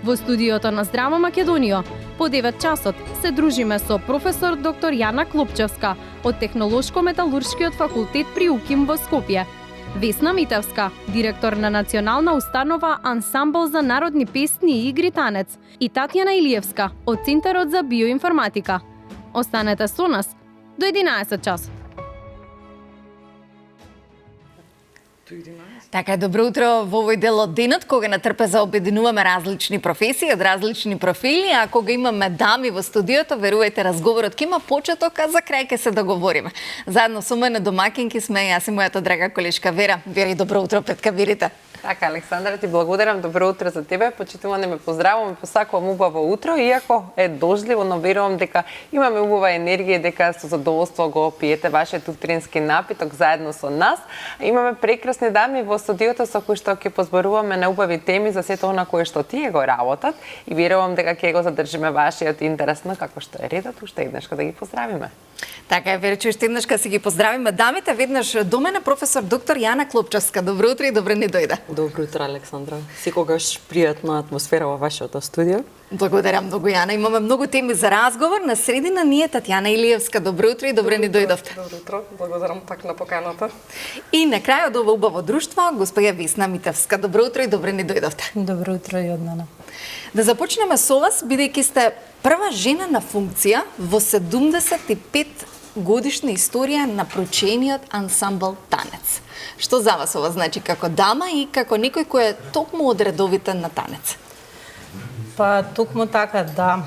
Во студиото на Здраво Македонија, по 9 часот, се дружиме со професор доктор Јана Клопчевска од Технолошко-металуршкиот факултет при УКИМ во Скопје, Весна Митевска, директор на Национална установа Ансамбл за народни песни и игри танец, и Татјана Илиевска од Центарот за биоинформатика. Останете со нас до 11 часот. Така е, добро утро во овој дел од денот, кога на трпеза обединуваме различни професии од различни профили, а кога имаме дами во студиото, верувајте, разговорот ќе има почеток, а за крај ќе се договориме. Заедно со мене домакинки сме јас и мојата драга колешка Вера. Вери, добро утро, Петка, Верите. Така, Александра, ти благодарам, добро утро за тебе. Почитуване ме поздравувам и посакувам убаво утро, иако е дождливо, но верувам дека имаме убава енергија, дека со задоволство го пиете вашиот утрински напиток заедно со нас. Имаме прекрасни дами во студиото со кои што ќе позборуваме на убави теми за сето она кое што тие го работат и верувам дека ќе го задржиме вашиот интерес, но како што е редот, уште еднаш да ги поздравиме. Така е, Верче, уште еднаш си ги поздравиме дамите, веднаш до мене професор доктор Јана Клопчевска. Добро утро и добре ни дојде. Добро утро, Александра. Секогаш пријатна атмосфера во вашето студио. Благодарам многу, Јана. Имаме многу теми за разговор. На средина ни е Татјана Илиевска. Добро утро и добре ни дојдовте. Добро утро, благодарам пак на поканата. И на крај од ова убаво друштво, господја Весна Митевска. Добро утро и добре ни дојдовте. Добро утро и од мене. Да започнеме со вас, бидејќи сте прва жена на функција во 75 годишна историја на прочениот ансамбл танец. Што за вас ова значи како дама и како некој кој е токму од редовите на танец? Па токму така, да.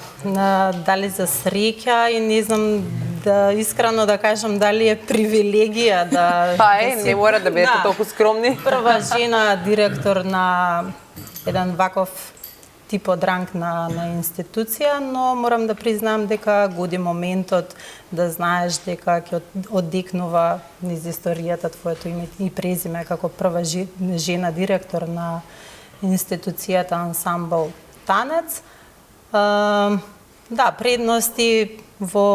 Дали за среќа и не знам да искрено да кажам дали е привилегија да Не мора да бидете толку скромни. Прва жена директор на еден ваков тип од ранг на институција, но морам да признам дека годи моментот да знаеш дека ќе оддекнува низ историјата твоето име и презиме како прва жена директор на институцијата Ансамбл танец. Да, предности во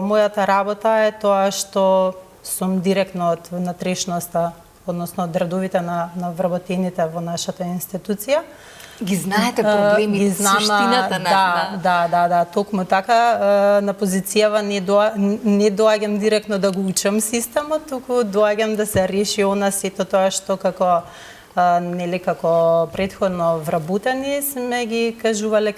мојата работа е тоа што сум директно од внатрешноста, односно од редовите на вработените во нашата институција. Ги знаете проблемите, суштината на... Да, токму така. На позицијава не доаѓам директно да го учам системот, туку доаѓам да се реши она сето тоа што како како претходно вработени сме ги кажувале,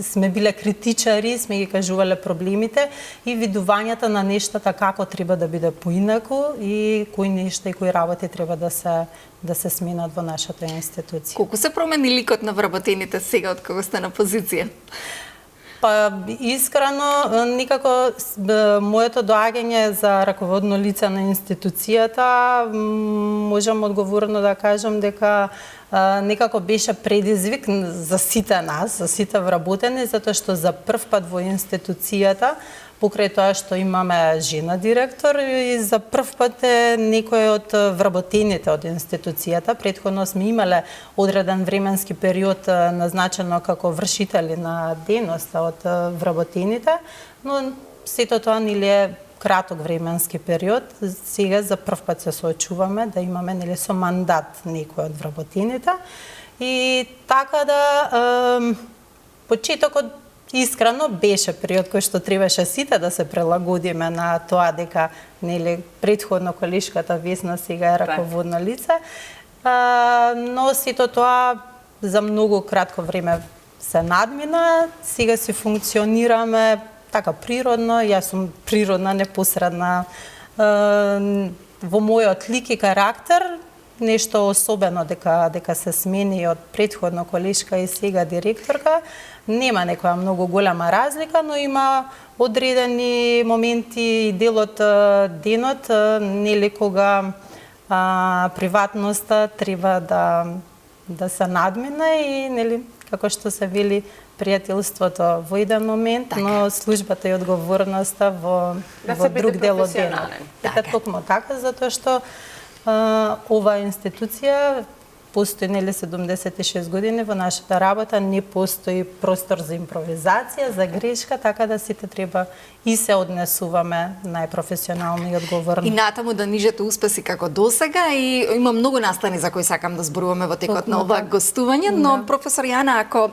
сме биле критичари, сме ги кажувале проблемите и видувањата на нештата како треба да биде поинаку и кои нешта и кои работи треба да се сменат во нашата институција. Колку се промени ликот на вработените сега од кога сте на позиција? Па искрено, никако моето доаѓање за раководно лице на институцијата, можам одговорно да кажам дека некако беше предизвик за сите нас, за сите вработени, затоа што за прв пат во институцијата, покрај тоа што имаме жена директор, и за прв пат е некој од вработените од институцијата. Претходно сме имале одреден временски период назначено како вршители на дејноста од вработените, но сето тоа нели е краток временски период. Сега за прв пат се соочуваме да имаме нели со мандат некој од вработените и така да почетокот искрено беше период кој што требаше сите да се прилагодиме на тоа дека нели претходно колешката Весна сега е раководно лице, но сето тоа за многу кратко време се надмина. Сега си функционираме така природно, јас сум природна, непосредна во мојот лик и карактер. Нешто особено дека се смени од претходно колешка и сега директорка. Нема некоја многу голема разлика, но има одредени моменти и дел од денот, нели кога приватноста треба да се надмине и нели како што се вели пријателството во еден момент, така, но службата и одговорноста во друг дел од денот. Така токму така, затоа што оваа институција постои нели 76 години во нашата работа не постои простор за импровизација, за грешка, така да сите треба и се однесуваме најпрофесионално и одговорно. И натаму да нижете успеси како досега и има многу настани за кои сакам да зборуваме во текот на ова гостување, но професор Јана, ако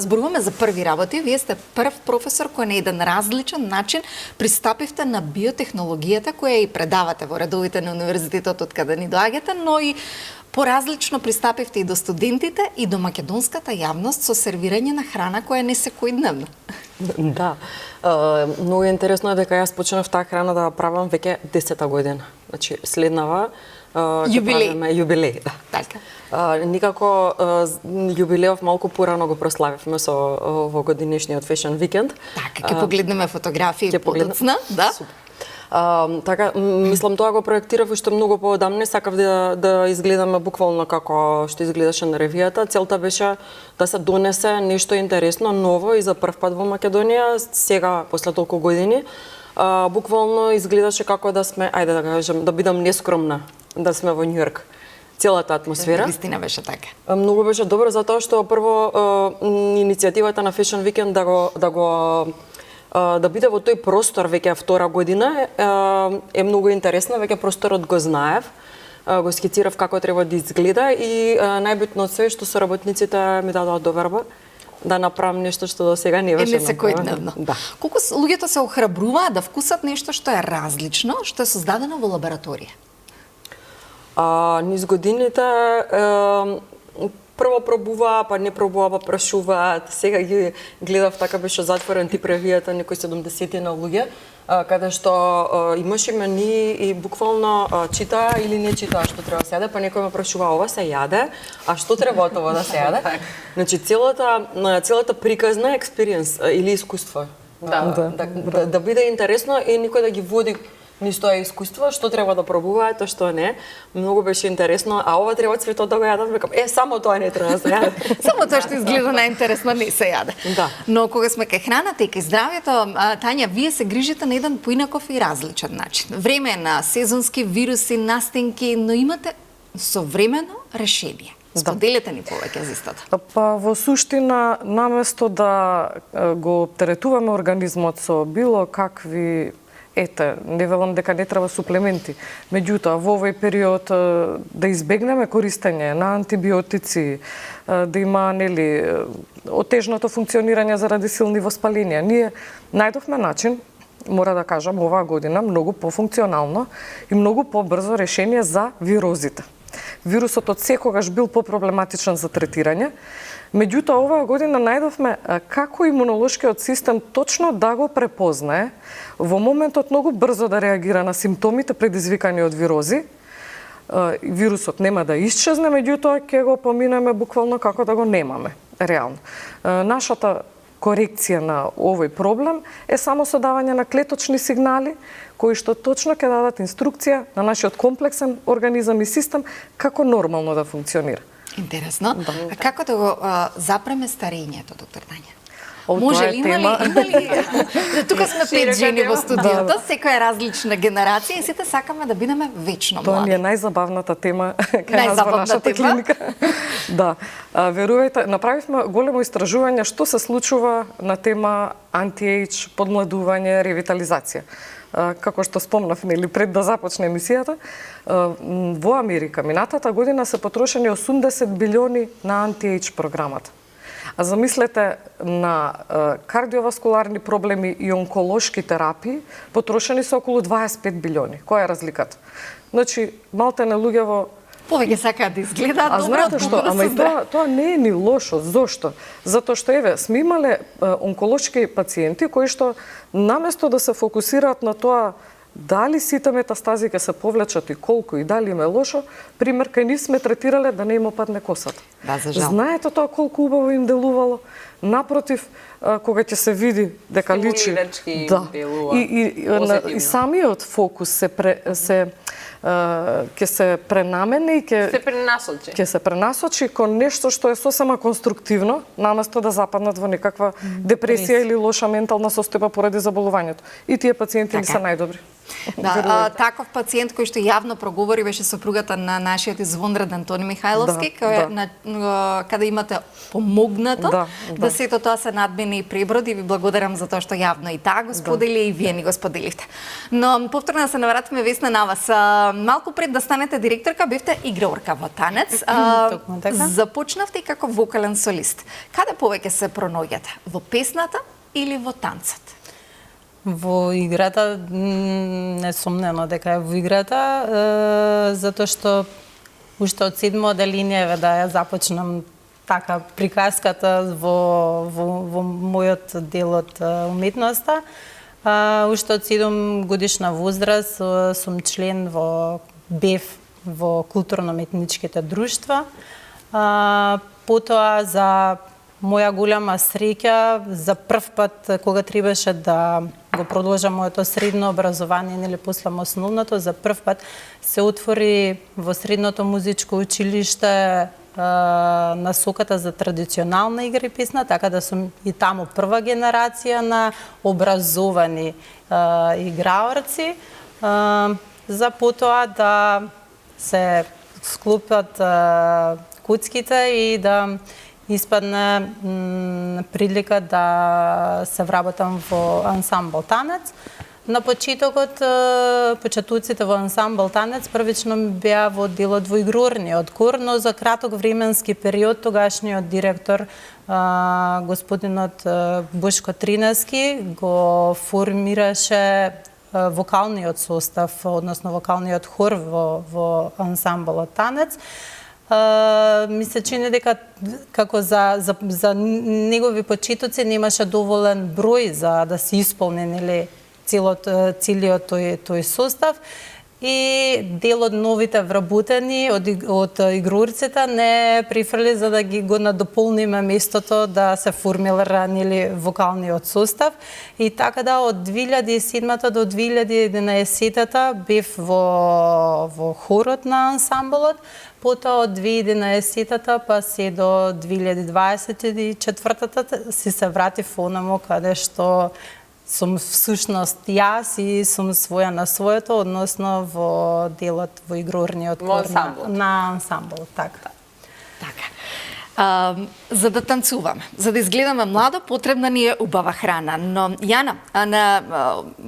зборуваме за први работи, вие сте прв професор кој на еден различен начин пристапивте на биотехнологијата која и предавате во редовите на универзитетот од каде ни доаѓате, но и поразлично пристапивте и до студентите и до македонската јавност со сервирање на храна која не секојдневна. Да. Многу интересно е дека јас почнав таа храна да правам веќе 10-та година. Значи, следнава јубилеј, да. Така. Никако јубилеов малку порано го прославивме со во годинешниот Fashion Weekend. Така, ќе погледнеме фотографии подоцна, да? Така, мислам тоа го проектирав уште многу поодамне, сакав да изгледаме буквално како што изгледаше на ревијата. Целта беше да се донесе нешто интересно, ново и за прв пат во Македонија, сега после толку години. Буквално изгледаше како да сме, ајде да кажем, да бидам нескромна, да сме во Њујорк. Целата атмосфера. Вистина беше така. Многу беше добро затоа што прво иницијативата на Fashion Weekend да биде во тој простор веќе втора година е многу интересна, веќе просторот го знаев, го скицирав како треба да изгледа и најбитно од све што соработниците ми дадоа доверба да направам нешто што до сега не беше секојдневно. Да. Колку луѓето се охрабруваат да вкусат нешто што е различно, што е создадено во лабораторија? Низ годините прво пробуваа, па не пробуваа, па прашуваат. Сега ги гледав, така беше затворен тип ревијата, некои 70 на луѓе, каде што имаше мени и буквално читаа или не читаа што треба да се јаде, па некој ме прашува ова се јаде, а што треба од ова да се јаде? Значи целата приказна експириенс или искуство. Да биде интересно и никој да ги води низ тоа искуство, што треба да пробуваат, а што не. Многу беше интересно, а ова треба цветот да го јадам, викам, само тоа не треба да се јаде. Само тоа што изгледа најинтересно не се јаде. Да. Но кога сме кај храната и кај здравјето, Тања, вие се грижите на еден поинаков и различен начин. Време е на сезонски вируси, настинки, но имате современо решение. Споделете ни повеќе за истото. Па во суштина, наместо да го оптеретуваме организмот со било какви не велам дека не треба суплементи. Меѓутоа, во овој период да избегнеме користење на антибиотици, да има отежното функционирање заради силни воспаленија. Ние најдовме начин, мора да кажам, оваа година многу пофункционално и многу побрзо решение за вирозите. Вирусот од секогаш бил попроблематичен за третирање, меѓутоа оваа година најдовме како имунолошкиот систем точно да го препознае, во моментот многу брзо да реагира на симптомите предизвикани од вирози. Вирусот нема да исчезне, меѓутоа ќе го поминеме буквално како да го немаме, реално. Нашата корекција на овој проблем е само со давање на клеточни сигнали, кои што точно ќе дадат инструкција на нашиот комплексен организам и систем како нормално да функционира. Интересно. А како да го запреме старењето, доктор Тања? Може ли, има ли? Тука сме 5 жени во студиото, секоја е различна генерација и сите сакаме да бидеме вечно Тоа млади. ни е најзабавната тема кај нас во нашата клиника. Да. Верувајте, направивме големо истражување што се случува на тема анти-ејдж, подмладување, ревитализација. Како што спомнав, пред да започне емисијата, во Америка минатата година се потрошени 80 билиони на анти-ејдж програмата. А замислете, на кардиоваскуларни проблеми и онколошки терапии потрошени се околу 25 билиони. Која е разликата? Значи, малтене луѓе повеќе сакаат да изгледаат добро. А знаете што? Ама и тоа не е ни лошо. Зошто? Затоа што сме имале онколошки пациенти кои што наместо да се фокусираат на тоа дали сите метастази ќе се повлечат и колку и дали им е лошо, пример кај нив сме третирале да не им опадне косата. Да, за жал. Знаете тоа колку убаво им делувало? Напротив, кога ќе се види дека личи, делува. и самиот фокус се ќе се пренамени и ќе се пренасочи кон нешто што е сосема конструктивно, наместо да западнат во некаква депресија или лоша ментална состојба поради заболувањето. И тие пациенти не се најдобри. Да, таков пациент кој што јавно проговори беше сопругата на нашиот извонред Антони Михајловски, каде имате помогнато да сето тоа се надмени и преброди. Ви благодарам за тоа што јавно и таа го сподели и вие ни го споделивте. Но повторно да се навратиме Весна на вас. Малку пред да станете директорка бевте играорка во танец. Започнавте и како вокален солист. Каде повеќе се пронаоѓате? Во песната или во танцот? Во играта, несомнено дека е во играта, затоа што уште од 7-ма оделение да ја започнам така приказката во мојот дел од уметноста. Уште од 7 годишна возраст сум член бев во културно-уметничките друштва. Потоа за моја голема среќа, за прв пат кога требаше да го продолжам моето средно образование, нели после основното, за прв пат се отвори во средното музичко училиште насоката за традиционална игра и песна, така да сум и таму прва генерација на образовани играорци, за потоа да се склопат куцките и да испадне прилика да се вработам во ансамбл танец. На почетокот, почетоците во ансамбл танец првично беа во делот во игрорниот кор, но за краток временски период тогашниот директор, господинот Бошко Тринески, го формираше вокалниот состав, односно вокалниот хор во ансамблот танец. Ми се чини дека како за негови почетоци немаше доволен број за да се исполни нели целиот тој состав и дел од новите вработени од игрорците не прифрли за да го надополниме местото да се формира нели вокалниот состав и така да од 2007 до 2011 бев во хорот на ансамблот. Потоа од 2011 па се до 2024 се вратив онаму каде што сум всушност јас и сум своја на своето, односно во делот во игрорниот кор на ансамбл. Така. За да танцуваме, за да изгледаме младо, потребна ни е убава храна. Но, Јана, на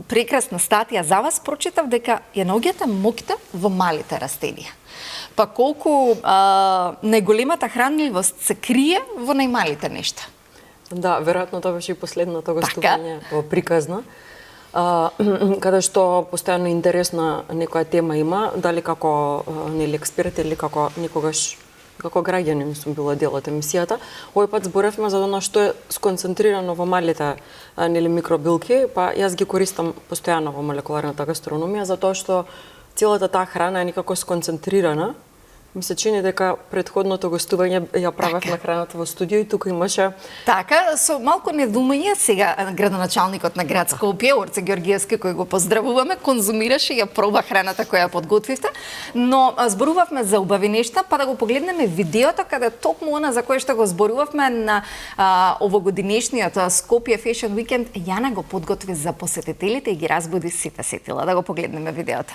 прекрасна статија за вас прочитав дека ја наоѓате моќта во малите растенија. Па колку најголемата хранливост се крие во најмалите нешта? Да, веројатно тоа беше и последното гостување во приказна, каде што постојано интересна некоја тема има, дали како нели експерт или како некогаш како граѓанин сум била дел од емисијата. Овој пат зборевме за она што е сконцентрирано во малите нели микробилки, па јас ги користам постојано во молекуларната гастрономија затоа што целата таа храна е некако сконцентрирана. Ми се чини дека предходното гостување ја правевме храната во студио и тука имаше... Така, со малку недоумење сега градоначалникот на град Скопје, Орце Георгиевски, кој го поздравуваме, конзумираше и ја проба храната која ја подготвивте, но зборувавме за убави нешта, па да го погледнеме видеото каде токму она за кое што го зборувавме на овогодинешниот Скопје Fashion Weekend, Јана го подготви за посетителите и ги разбуди сите сетила. Да го погледнеме видеото.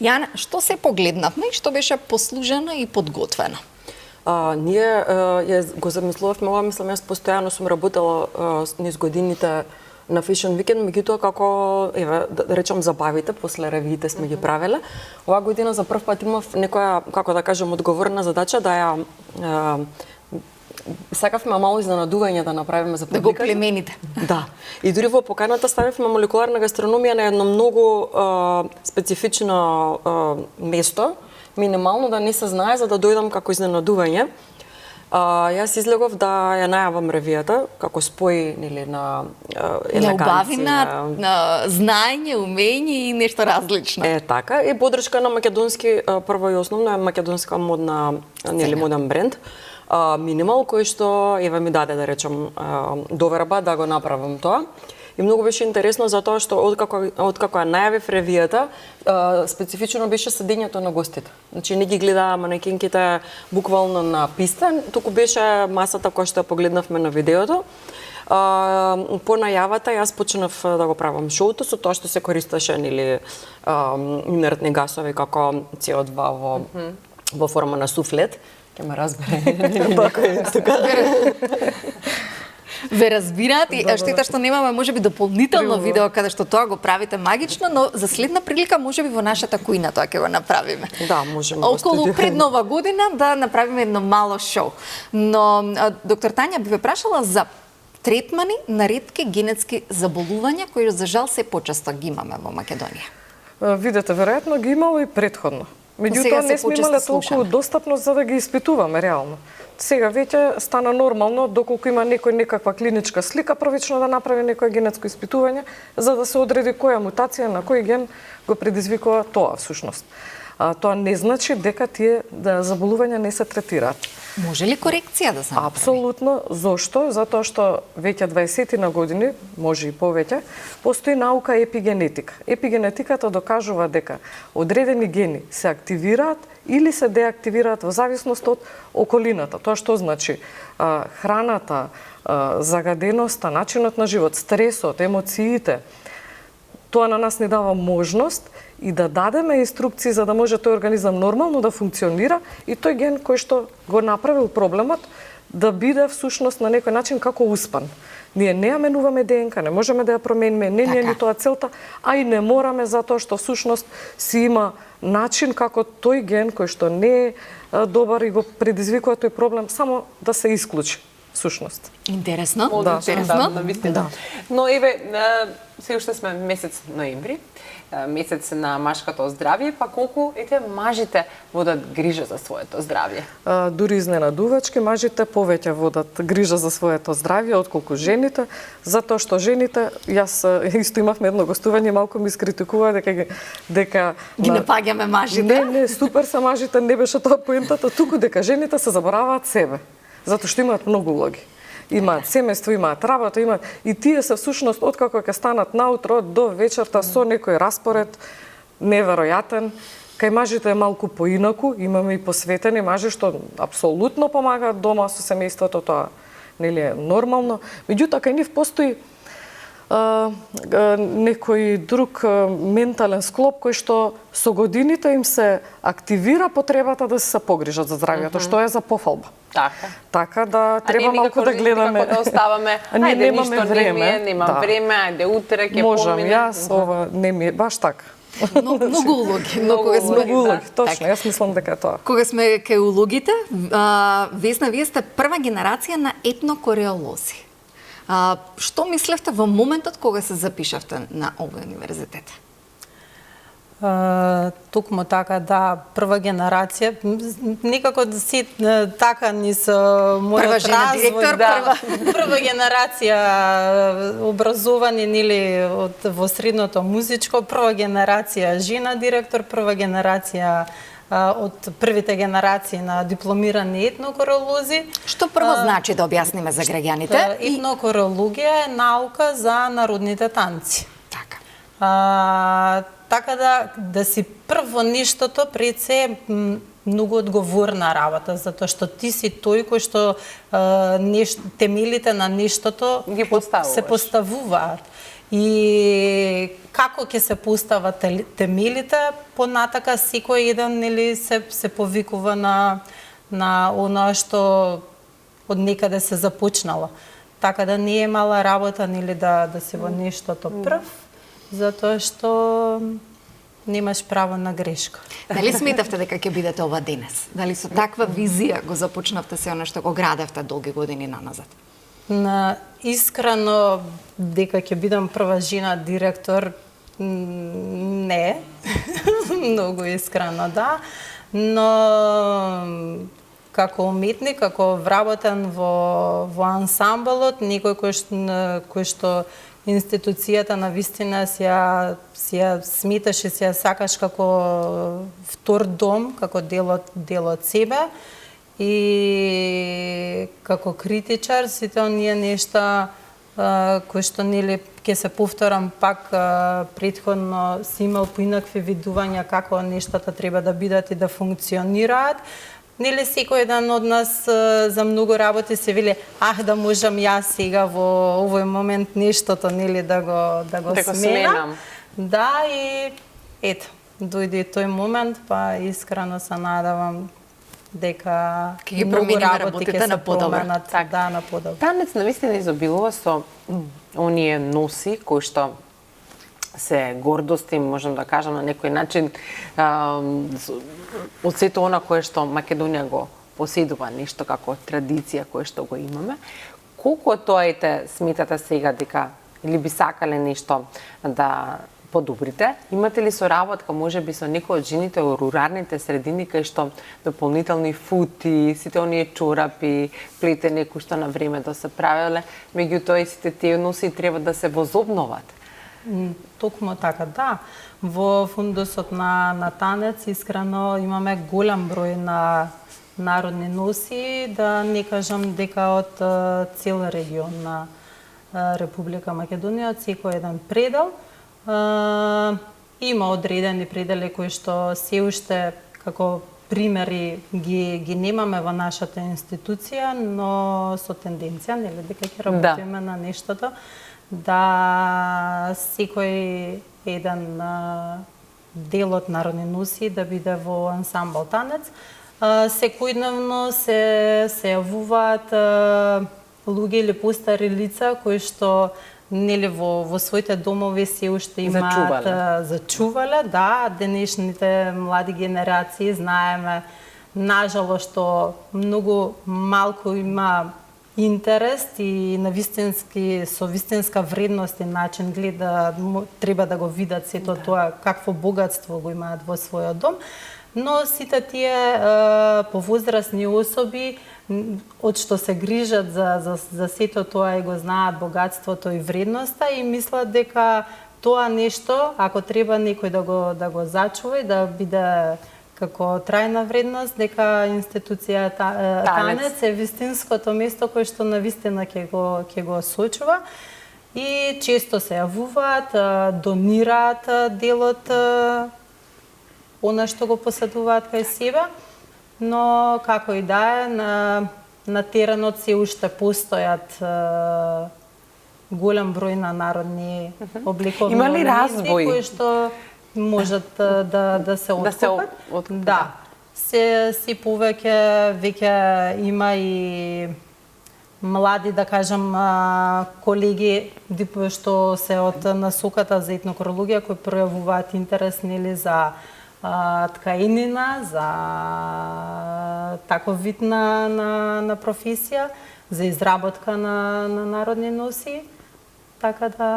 Јана, што се погледнавме и што беше послужено и подготвено? Ние го замислувавме ова, мислам, јас постојано сум работела низ годините на Fashion Weekend, меѓутоа како, еве, да речам, забавите, после ревиите сме ги правеле. Оваа година за прв пат имав некоја, како да кажем, одговорна задача да ја сакавме мало изненадување да направиме за публиката. Да го племените. Да. И дури во поканата ставивме молекуларна гастрономија на едно многу специфично место, минимално да не се знае за да дојдам како изненадување. Јас излегов да ја најавам ревијата како спој нели на на убавина, на знаење, умење и нешто различно. Така, и подршка на македонски, прво и основно е македонска модна, нели моден бренд. Минимал, кој што ева ми даде, да речем, доверба да го направам тоа. И многу беше интересно затоа што откако ја најавив ревијата, специфично беше седењето на гостите. Значи не ги гледаа манекенките буквално на писта, туку беше масата која што ја погледнавме на видеото. По најавата јас почнав да го правам шоуто со тоа што се користеше нели инертни гасови како CO2 во форма на суфлет. Ќе ме разбере некој тука. Ве разбираат и штета што немаме можеби дополнително видео каде што тоа го правите магично, но за следна прилика можеби во нашата кујна тоа ќе го направиме. Да, можеме. Околу пред Нова година да направиме едно мало шоу. Но доктор Тања би ве прашала за третмани на ретки генетски заболувања кои за жал се почесто ги имаме во Македонија. Видете, веројатно ги имало и претходно. Меѓутоа не сме имале толку достапност за да ги испитуваме реално. Сега веќе стана нормално, доколку има некој некаква клиничка слика, првично да направи некое генетско испитување, за да се одреди која мутација на кој ген го предизвикува тоа всушност. Тоа не значи дека тие заболувања не се третираат. Може ли корекција да се направи? Апсолутно. Зошто? Затоа што веќе 20 на години, може и повеќе, постои наука епигенетика. Епигенетиката докажува дека одредени гени се активираат или се деактивираат во зависност од околината. Тоа што значи храната, загаденоста, начинот на живот, стресот, емоциите. Тоа на нас ни дава можност и да дадеме инструкции за да може тој организам нормално да функционира и тој ген кој што го направил проблемот да биде всушност на некој начин како успан. Ние не ја менуваме ДНК, не можеме да ја промениме, не ни е ни тоа целта, а и не мораме затоа што всушност си има начин како тој ген кој што не е добар и го предизвикува тој проблем само да се исклучи всушност. Интересно. Да, навистина. Но еве, се уште сме месец ноември, месец на машкото здравје, па колку мажите водат грижа за своето здравје? Дури изненадувачки, мажите повеќе водат грижа за своето здравје отколку жените, затоа што жените, јас исто имавме едно гостување, малку ми искритикува дека ги не паѓаме мажите. Не, супер се мажите, не беше тоа поентата, туку дека жените се забораваат себе, затоа што имаат многу улоги. Имаат семејство, имаат работа, имаат и тие се всушност откако ќе станат наутро до вечерта со некој распоред неверојатен. Кај мажите е малку поинаку, имаме и посветени мажи што апсолутно помагаат дома со семејството, тоа нели е нормално. Меѓутоа кај нив постои некој друг ментален склоп кој што со годините им се активира потребата да се погрижат за здравјето, што е за пофалба. Така да треба малку да гледаме. Никако да оставаме, ајде ништо немам време, ајде утре ќе помине. Можам, јас, ова не ми е баш така. Многу улоги. Многу улоги, точно, јас мислам дека тоа. Кога сме кај улогите, Весна, вие сте прва генерација на етнокореолози. Што мислевте во моментот кога се запишавте на овој универзитет? Тукму така, да, прва генерација, некако си така низ мојот развој, прва генерација образовани нели во средното музичко, прва генерација жена директор, прва генерација од првите генерации на дипломирани етнокореолози. Што прво значи да објасниме за граѓаните? Етнокореологија е наука за народните танци. Така. Така да си прво нештото пред се многу одговорна работа, затоа што ти си тој кој што темелите на нештото ги се поставуваат. И како ќе се постават темелите, понатака секој еден нели се повикува на оноа што од некаде се започнало. Така да не е мала работа нели да си во нештото прв, затоа што немаш право на грешка. Дали сметавте дека ќе бидете ова денес? Дали со таква визија го започнавте се она што го градевте долги години наназад? Искрено дека ќе бидам прва жена директор, не. Многу искрено, да. Но како уметник, како вработен во ансамблот, некој кој што институцијата на вистина си ја сметаш и си ја сакаш како втор дом, како дел од себе. И како критичар сите оние нешта кои што нели ќе се повторам пак претходно си имал поинакви видувања како нештата треба да бидат и да функционираат. Нели секој еден од нас за многу работи се вели да можам јас сега во овој момент нештото нели да го сменам. Да, и ето, дојде тој момент, па искрено се надевам дека ќе ги промениме работите на подобро. Да, на подобро. Танец навистина изобилува со оние носи кои што се гордости, можам да кажам на некој начин, од сето она кое што Македонија го поседува, нешто како традиција кое што го имаме. Колку тоа сметате сега дека или би сакале нешто да подобрите? Имате ли соработка можеби со некои од жените во руралните средини кај што дополнителни фути, сите оние чорапи, плетене кои што на времето се правеле, меѓутоа и сите тие носи треба да се возобноват? Токму така, да. Во фундусот на танец искрено имаме голем број на народни носи, да не кажам дека од цел регион на Република Македонија, од секој еден предел. Има одредени предели кои што се уште како примери ги немаме во нашата институција, но со тенденција, нели, дека ќе работиме на нештото, да секој еден дел од народни носи да биде во ансамбл танец. Секојдневно се јавуваат луѓе или постари лица кои што нели во своите домови се уште имаат зачувале, да, денешните млади генерации знаеме нажалост што многу малку има интерес и на со вистинска вредност и начин гледа треба да го видат сето тоа какво богатство го имаат во својот дом, но сите тие повозрасни особи од што се грижат за сето тоа и го знаат богатството и вредноста и мислат дека тоа нешто, ако треба некој да го зачува и да биде како трајна вредност, дека институција танец е вистинското место кој што навистина ќе го сочува и често се јавуваат, донираат делот она што го поседуваат кај себе, но како и да е, на теренот се уште постојат голем број на народни обликовни има ли развој кои што можат да се откупат? Да. Се повеќе веќе има и млади, да кажам, колеги што се од насоката за етнокрологија кои пројавуваат интерес нели за ткаенина, за таков вид на професија, за изработка на народни носи, така да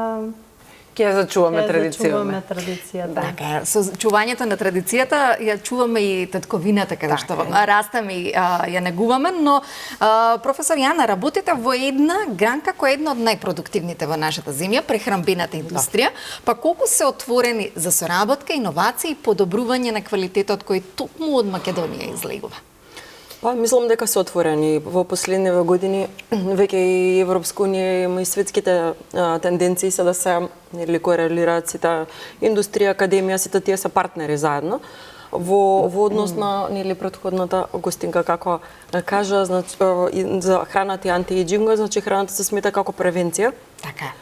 ќе зачуваме традицијата. Така, со чувањето на традицијата ја чуваме и татковината каде што растеме и ја негуваме, но професор Јана, работите во една гранка која е една од најпродуктивните во нашата земја, прехранбената индустрија, па колку се отворени за соработка, иновации и подобрување на квалитетот кој токму од Македонија излегува? Па, мислам дека се отворени. Во последниве години веќе и Европска унија има и светските тенденции се да се корелираат сите индустрија, академија, сите тие се партнери заедно. Во однос на претходната гостинка како кажа, значи за храната и антиејџингот, значи храната се смета како превенција. Така.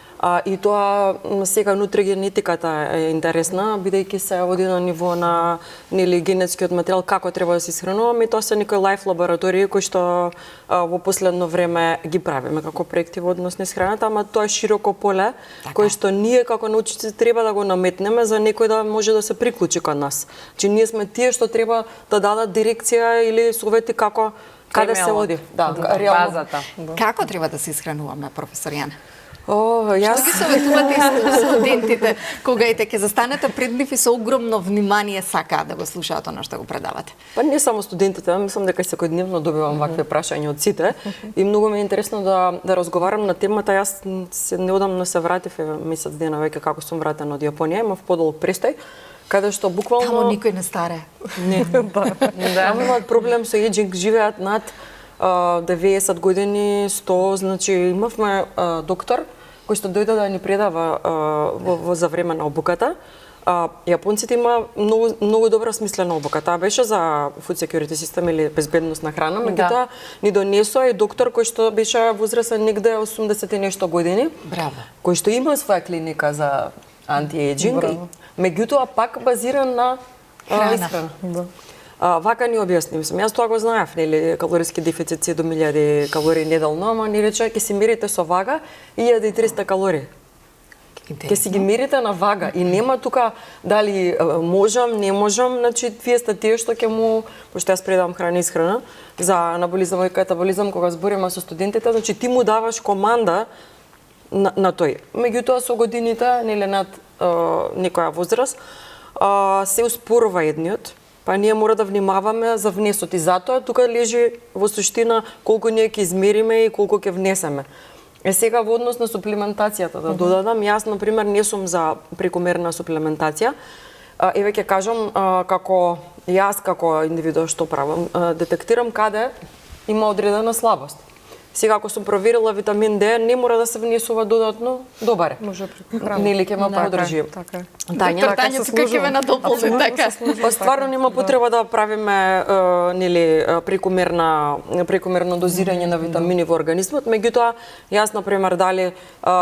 И тоа сега нутригенетиката е интересна, бидејќи се оди на ниво на генетскиот материјал како треба да се исхрануваме, и тоа се некои лайф лаборатории кои што во последно време ги правиме како проекти во однос на исхраната, ама тоа е широко поле кој што ние како научници треба да го наметнеме за некој да може да се приклучи кон нас. Че ние сме тие што треба да дадат дирекција или совети како каде се оди. Да, базата. Како треба да се исхрануваме, професор Јана? Јас Што ги советувате и студентите кога ќе застанете пред нив и со огромно внимание сакаат да го слушаат она што го предавате? Па не само студентите, мислам дека секојдневно добивам вакви прашања од сите и многу ми е интересно да разговарам на темата. Јас неодамно се вратив, месец дена веќе како сум вратена од Јапонија, имав подолг престој, каде што буквално Тамо никој не старе. Не, таму имаат проблем со еджинг, живеат над 90 години, 100, значи имавме доктор кој што дојде да ни предава за време на обуката. Јапонците има многу добра смислена обука. Таа беше за food security систем или безбедност на храна, меѓутоа ни донесоа и доктор кој што беше возрастен негде 80 и нешто години. Браво. Кој што има своја клиника за анти-еджинг, меѓутоа пак базиран на исхрана. Вака ни објасни, мислам, јас тоа го знаев, нели, калориски дефицит 7000 калории неделно, ама ни рече ќе си мерите со вага 1300 калории. Ќе си ги мерите на вага и нема тука дали можам, не можам, значи вие сте тие што ќе му, пошто јас предавам храна и исхрана за анаболизам и катаболизам кога збориме со студентите, значи ти му даваш команда на тој. Меѓутоа со годините, нели над некоја возраст, се успорува едниот. Па ние мора да внимаваме за внесот и затоа тука лежи во суштина колку ние ќе измериме и колку ќе внесеме. Сега во однос на суплементацијата да додадам, јас на пример не сум за прекомерна суплементација. Еве ќе кажам како јас како индивидуум што правам, детектирам каде има одредена слабост. Сега ако сум проверила витамин Д, не мора да се внесува додатно, добаре. Може преку Нели ќе ме подржи. Така. Доктор Тања тука ќе ме надополни така. Па стварно нема потреба да правиме нели прекомерно дозирање на витамини во организмот, меѓутоа јас на пример дали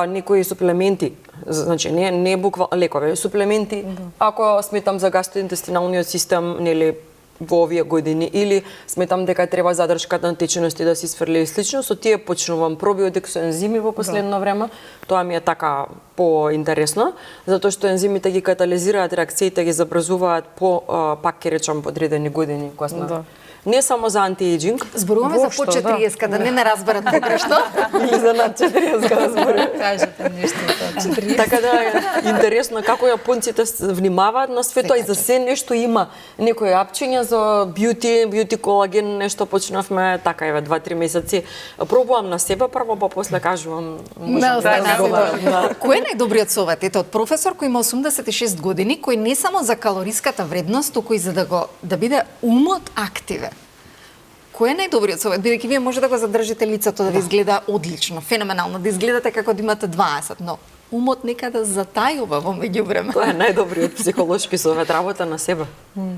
некои суплементи, значи не буквално лекови, суплементи, ако сметам за гастроинтестиналниот систем, нели во овие години или сметам дека треба задршката на течности да се сврли и слично, со тие почнувам пробиотик со ензими во последно време. Тоа ми е така поинтересно, затоа што ензимите ги катализираат реакциите, ги забрзуваат пак ќе речам подредени години кога сме. Не само за антиеджинг. Зборуваме за по 40, да не разберат погрешно. Или за над 40 да зборуваме. Кажете нешто за 40. Така да е интересно како јапонците внимаваат на свето и за се нешто има. Некои апчиња за бјути колаген, нешто почнавме така еве 2-3 месеци. Пробувам на себе прво, па после кажувам. Кој е најдобриот совет? Ете, од професор кој има 86 години, кој не само за калориската вредност, туку и за да биде умот активен. Кој е најдобриот совет? Бидејќи вие може да го задржите лицето да ви изгледа одлично, феноменално, да изгледате како да имате 20, но умот некаде затајува во меѓувреме. Тоа е најдобриот психолошки совет, работа на себе.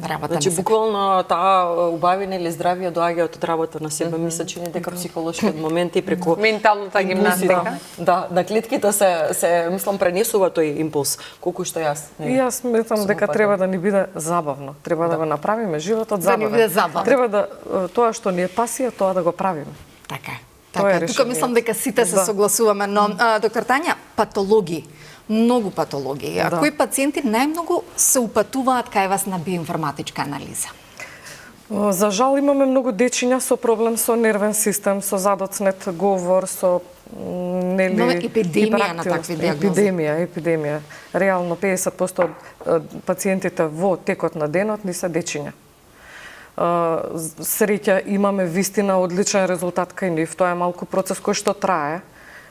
Работа Значи на себе. буквално таа убавина или здравје доаѓа од работа на себе. Ми се чини дека психолошкиот момент и преку менталната гимнастика. Да, на клетките се мислам пренесува тој импулс, колку што јас. И јас сметам дека треба да ни биде забавно. Треба да го направиме животот забавен. Да ни биде забавно. Треба да тоа што ни е пасија, тоа да го правиме. Така е. Тоа е Така, тука решението. мислам дека сите се согласуваме, но доктор Тања, патологии, многу патологии. А кои пациенти најмногу се упатуваат кај вас на биоинформатичка анализа? За жал имаме многу дечиња со проблем со нервен систем, со задоцнет говор, со Имаме епидемија на такви диагнози. Епидемија. Реално 50% од пациентите во текот на денот ни се дечиња. Среќа имаме вистина одличен резултат кај нив. Тоа е малку процес кој што трае.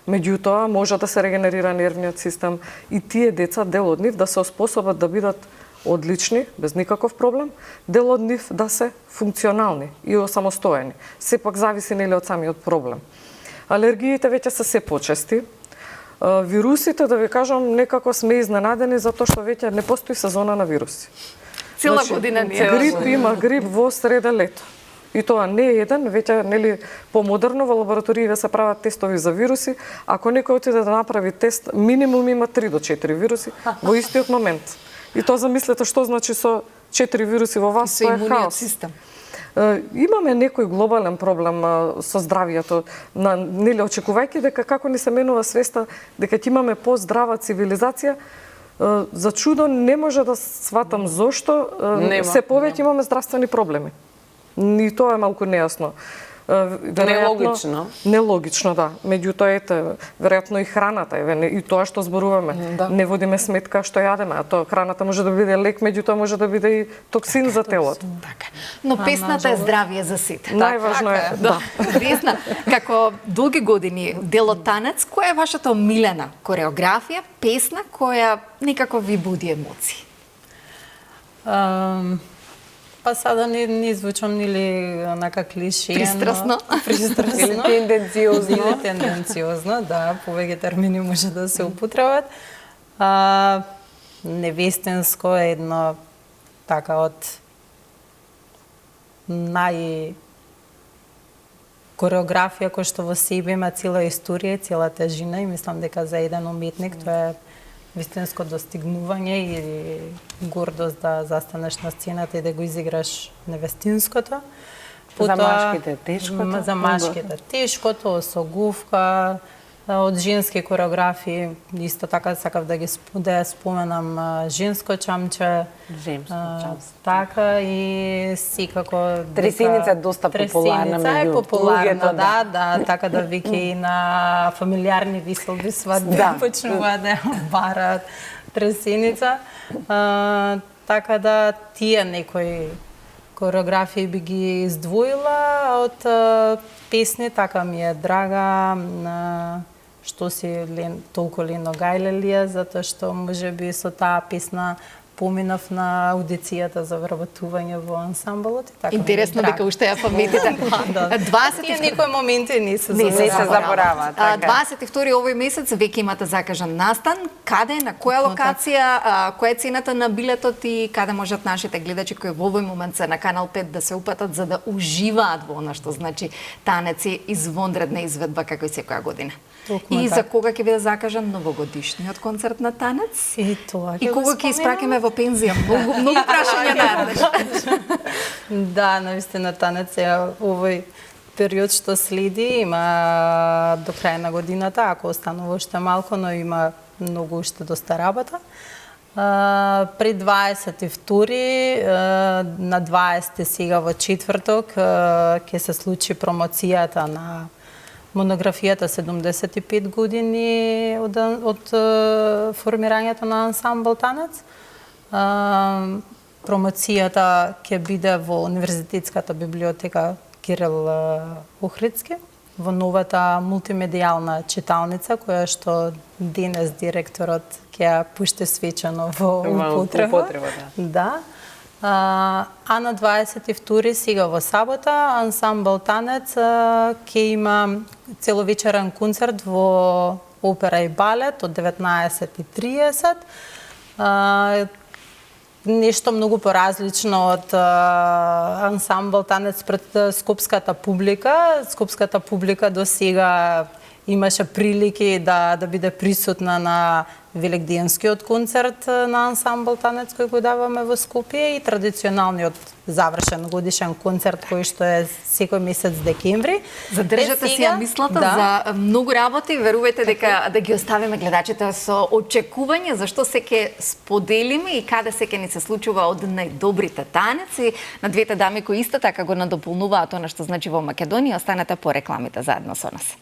Меѓутоа, може да се регенерира нервниот систем и тие деца, дел од нив, да се оспособат да бидат одлични, без никаков проблем, дел од нив да се функционални и осамостоени. Сепак зависи нели од самиот проблем. Алергиите веќе се се почести. Вирусите, да ви кажам, некако сме изненадени затоа што веќе не постои сезона на вируси. Цела година ни е. Грип има грип во среда лето. И тоа не е еден, веќе нели помодерно во лабораториите се прават тестови за вируси. Ако некој отиде да направи тест, минимум има 3 до 4 вируси во истиот момент. И тоа замислете што значи со 4 вируси во вас, Со тоа е имуниот хаос. систем. Имаме некој глобален проблем со здравието, нели очекувајќи дека како ни се менува свеста дека ќе имаме поздрава цивилизација, за чудо не може да сватам зошто се повеќе имаме здравствени проблеми. И тоа е малку нејасно. Нелогично. Нелогично, да. Меѓутоа, ете, веројатно и храната, и тоа што зборуваме. Не водиме сметка што јадеме, а тоа храната може да биде лек, меѓутоа може да биде и токсин за телото. Така. Но песната е здравие за сите. Најважно е, да. Весна, како долги години делот танец, која е вашата омилена кореографија, песна која некако ви буди емоции? Па сада не звучам нели онака клишено. Пристрасно. Или тенденциозно. Или тенденциозно, да, повеќе термини може да се употребат. Невестинско е едно така од кореографија која што во себе има цела историја, цела тежина и мислам дека за еден уметник тоа е вистинско достигнување и гордост да застанеш на сцената и да го изиграш невестинското. За машките тешкото. За машките тешкото, осогувка, од женски кореографии, исто така сакав да ја споменам женско чамче. Така и секако Тресеница е доста популарна меѓу Тресеница е популарна, луѓето, да, така да веќе и на фамилиарни виселби свадби почнуваат да ја бараат тресеница. Така да тие некои кореографии би ги издвоила од песни, така ми е драга што си толку лено гајлелија, затоа што можеби со таа песна поминав на аудицијата за вработување во ансамблот. Интересно дека уште ја паметите. 20 некои моменти не се забораваат. 22 овој месец веќе имате закажан настан. Каде, на која локација, која е цената на билетот и каде можат нашите гледачи кои во овој момент се на Канал 5 да се упатат за да уживаат во она што значи танеци извонредна изведба како и секоја година. И за кога ќе биде закажан новогодишниот концерт на танец? И тоа И кога ќе испраќаме во пензија? Многу прашања најдеш. Да, навистина танец е овој период што следи, има до крај на годината, ако останува уште малку, но има многу уште доста работа. При 22 на 20 сега во четврток ќе се случи промоцијата на монографијата 75 години од формирањето на ансамбл танец. Промоцијата ќе биде во Универзитетската библиотека Кирил Охридски, во новата мултимедијална читалница, која што денес директорот ќе ја пушти свечено во употреба. Да. А на 22 сега во сабота ансамбл танец ќе има целовечерен концерт во опера и балет од 19:30. Нешто многу поразлично од ансамбл танец пред скопската публика. Скопската публика до сега имаше прилики да биде присутна на великденскиот концерт на ансамбл танец кој го даваме во Скопје и традиционалниот завршен годишен концерт кој што е секој месец декември. Задржате си ја мислата за многу работи, верувајте дека да ги оставиме гледачите со очекување за што се ќе споделиме и каде се ќе ни се случува од најдобрите танеци. На двете дами кои исто така го надополнуваат она што значи во Македонија, останете по рекламите заедно со нас.